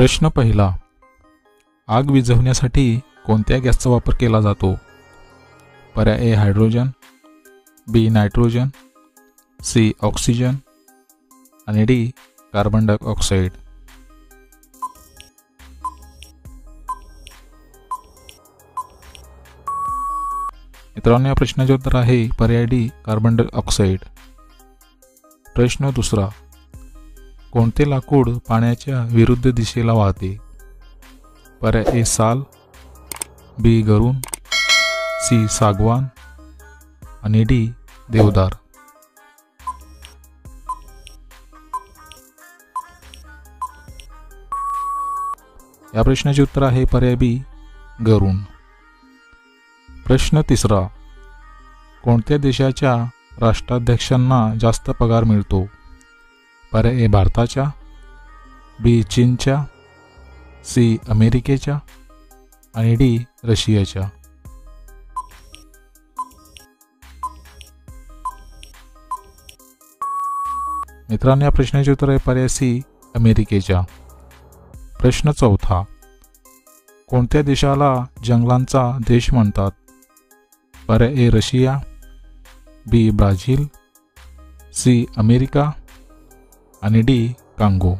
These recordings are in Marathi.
प्रश्न पहिला, आग विझवण्यासाठी कोणत्या गॅसचा वापर केला जातो? पर्याय ए हायड्रोजन, बी नायट्रोजन, सी ऑक्सिजन आणि डी कार्बन डायऑक्साईड. मित्रांनो, या प्रश्नाचे उत्तर आहे पर्याय डी कार्बन डायऑक्साईड. प्रश्न दुसरा, कोणते लाकूड पाण्याच्या विरुद्ध दिशेला वाहते? पर्याय ए साल, बी गरुण, सी सागवान आणि डी देवदार. या प्रश्नाचे उत्तर आहे पर्याय बी गरुण. प्रश्न तिसरा, कोणत्या देशाच्या राष्ट्राध्यक्षांना जास्त पगार मिळतो? पर्याय ए भारताच्या, बी चीनच्या, सी अमेरिकेच्या आणि डी रशियाच्या. मित्रांनो, या प्रश्नाचे उत्तर आहे पर्याय सी अमेरिकेच्या. प्रश्न चौथा, कोणत्या देशाला जंगलांचा देश म्हणतात? पर्याय A Russia, B Brazil, C America आणि डी कांगो.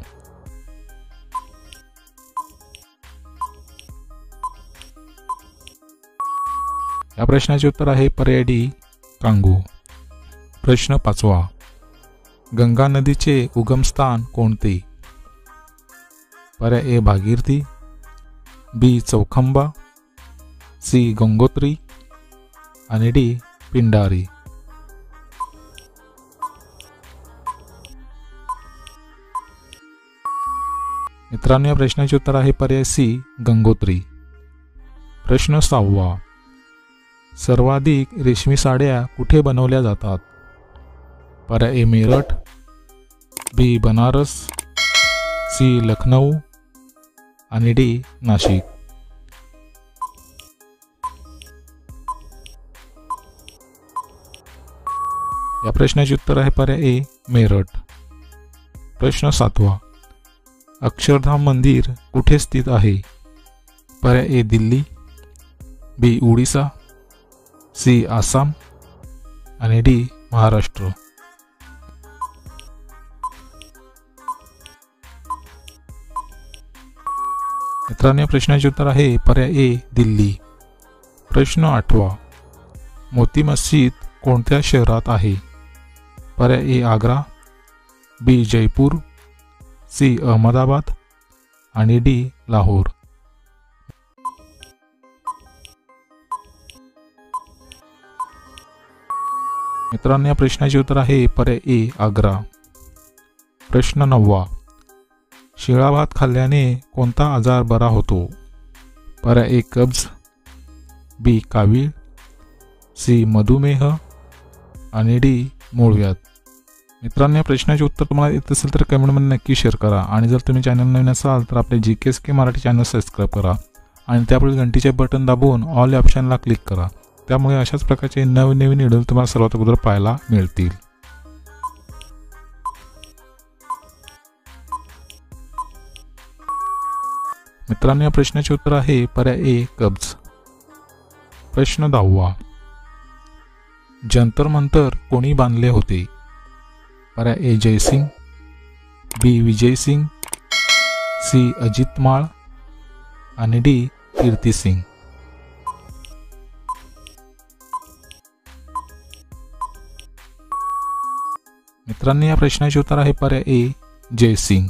या प्रश्नाचे उत्तर आहे पर्याय डी कांगो. प्रश्न पाचवा, गंगा नदीचे उगमस्थान कोणते? पर्याय ए भागीरथी, बी चौखंबा, सी गंगोत्री आणि डी पिंडारी. मित्रांनो, या प्रश्नाचे उत्तर आहे पर्याय सी गंगोत्री. प्रश्न सहावा, सर्वाधिक रेशमी साड्या कुठे बनवल्या जातात? पर्याय ए मेरठ, बी बनारस, सी लखनऊ आणि डी नाशिक. या प्रश्नाचे उत्तर आहे पर्याय ए मेरठ. प्रश्न सातवा, अक्षरधाम मंदिर कुठे स्थित आहे? पर्याय ए दिल्ली, बी उडीसा, सी आसाम आणि डी महाराष्ट्र. मित्रांनो, या प्रश्नाचे उत्तर आहे पर्याय ए दिल्ली. प्रश्न आठवा, मोती मस्जिद कोणत्या शहरात आहे? पर्याय ए आग्रा, बी जयपूर, सी अहमदाबाद आणि डी लाहोर. मित्रांनो, या प्रश्नाचे उत्तर आहे पर्याय ए आग्रा. प्रश्न नववा, शिळा भात खाल्ल्याने कोणता आजार बरा होतो? पर्याय ए कब्ज, बी कावीळ, सी मधुमेह आणि डी मूळव्याध. मित्रांनो, या प्रश्नाचे उत्तर तुम्हाला येत असेल तर कमेंटमध्ये नक्की शेअर करा आणि जर तुम्ही चॅनल नवीन असाल तर आपले GKSK मराठी चॅनल सबस्क्राईब करा आणि त्यापुढील घंटीचे बटन दाबून ऑल या ऑप्शनला क्लिक करा. त्यामुळे अशाच प्रकारचे नवीन व्हिडिओ तुम्हाला सर्वात अगोदर पाहायला मिळतील. मित्रांनो, या प्रश्नाचे उत्तर आहे पर्याय ए कब्ज. प्रश्न 10वा, जंतर मंतर कोणी बांधले होते? पर्याय ए जयसिंग, बी विजयसिंग, सी अजित माळ आणि डी कीर्तिसिंग. मित्रांनो, या प्रश्नाचे उत्तर आहे पर्याय ए जयसिंग.